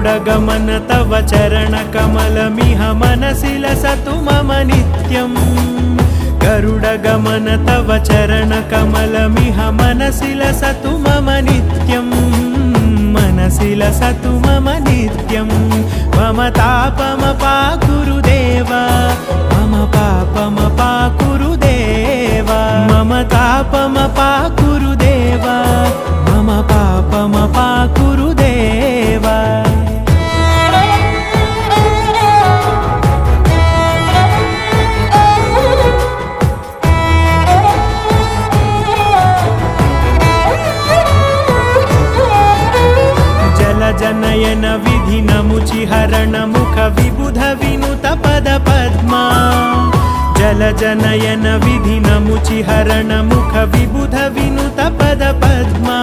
गरुडगमन तव चरणकमलमिह मनसि लसतु मम नित्यम् गरुडगमन तव चरणकमलमिह मनसि लसतु मम नित्यम् मनसि लसतु मम नित्यं मम तापमपाकुरुदेव मम पापमपाकुरुदेव मम तापमपाकुरुदेव मम पापमपाकुरुदेव जनयन विधि नमुचिहरण मुख विबुध विनुत पद पद्मा जल जनयन विधि नमुचिहरण मुख विबुध विनुत पद पद्मा